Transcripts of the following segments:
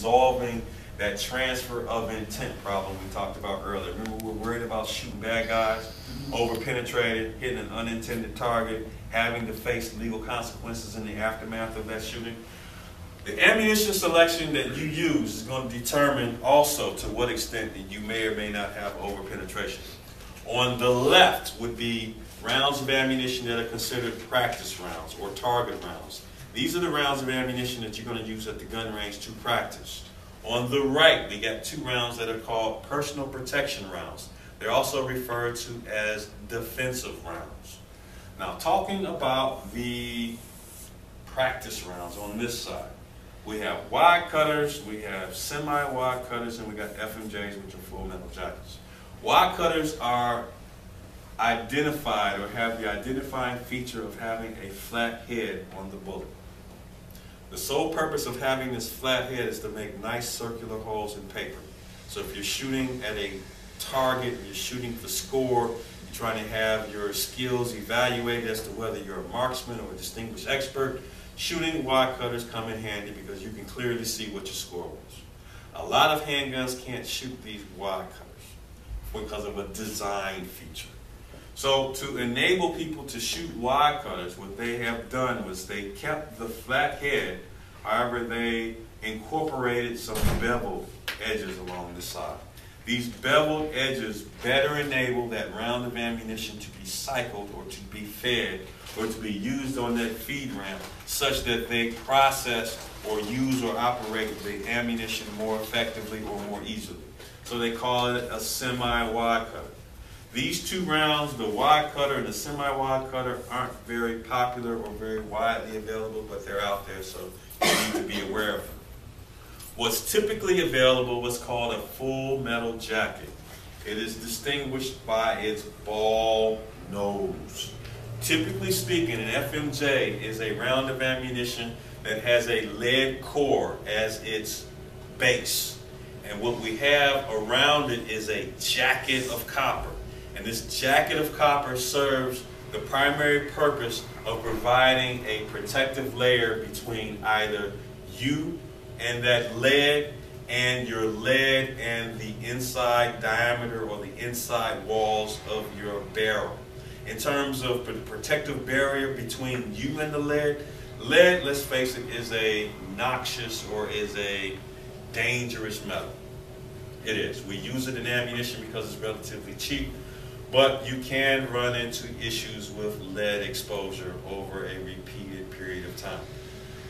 resolving that transfer of intent problem we talked about earlier. Remember, we're worried about shooting bad guys, over-penetrated, hitting an unintended target, having to face legal consequences in the aftermath of that shooting. The ammunition selection that you use is going to determine also to what extent that you may or may not have over-penetration. On the left would be rounds of ammunition that are considered practice rounds or target rounds. These are the rounds of ammunition that you're going to use at the gun range to practice. On the right, we got 2 rounds that are called personal protection rounds. They're also referred to as defensive rounds. Now, talking about the practice rounds on this side, we have wide cutters, we have semi-wide cutters, and we got FMJs, which are full metal jackets. Wide cutters are identified or have the identifying feature of having a flat head on the bullet. The sole purpose of having this flat head is to make nice circular holes in paper. So if you're shooting at a target, you're shooting for score, you're trying to have your skills evaluated as to whether you're a marksman or a distinguished expert, shooting wide cutters come in handy because you can clearly see what your score was. A lot of handguns can't shoot these wide cutters because of a design feature. So to enable people to shoot wide cutters, what they have done was they kept the flat head, however they incorporated some beveled edges along the side. These beveled edges better enable that round of ammunition to be cycled or to be fed or to be used on that feed ramp such that they process or use or operate the ammunition more effectively or more easily. So they call it a semi-wide cutter. These 2 rounds, the wide cutter and the semi-wide cutter, aren't very popular or very widely available, but they're out there, so you need to be aware of them. What's typically available is called a full metal jacket. It is distinguished by its ball nose. Typically speaking, an FMJ is a round of ammunition that has a lead core as its base. And what we have around it is a jacket of copper. And this jacket of copper serves the primary purpose of providing a protective layer between either you and that lead and your lead and the inside diameter or the inside walls of your barrel. In terms of the protective barrier between you and the lead, let's face it, is a noxious or is a dangerous metal. It is. We use it in ammunition because it's relatively cheap. But you can run into issues with lead exposure over a repeated period of time.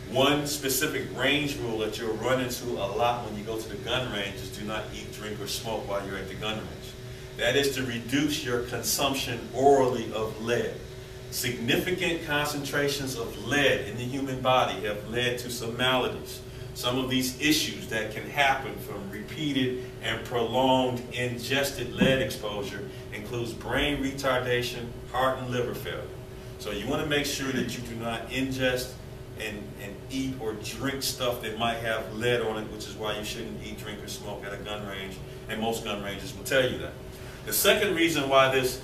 One specific range rule that you'll run into a lot when you go to the gun range is do not eat, drink, or smoke while you're at the gun range. That is to reduce your consumption orally of lead. Significant concentrations of lead in the human body have led to some maladies. Some of these issues that can happen from repeated and prolonged ingested lead exposure includes brain retardation, heart and liver failure. So you want to make sure that you do not ingest and eat or drink stuff that might have lead on it, which is why you shouldn't eat, drink, or smoke at a gun range, and most gun ranges will tell you that. The second reason why this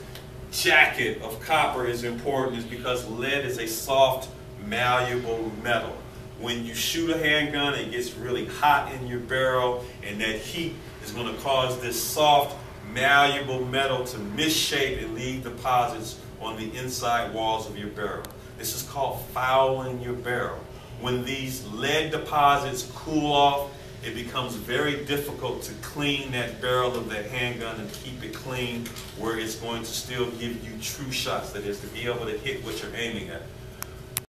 jacket of copper is important is because lead is a soft, malleable metal. When you shoot a handgun, it gets really hot in your barrel, and that heat is going to cause this soft, malleable metal to misshape and leave deposits on the inside walls of your barrel. This is called fouling your barrel. When these lead deposits cool off, it becomes very difficult to clean that barrel of that handgun and keep it clean where it's going to still give you true shots, that is, to be able to hit what you're aiming at.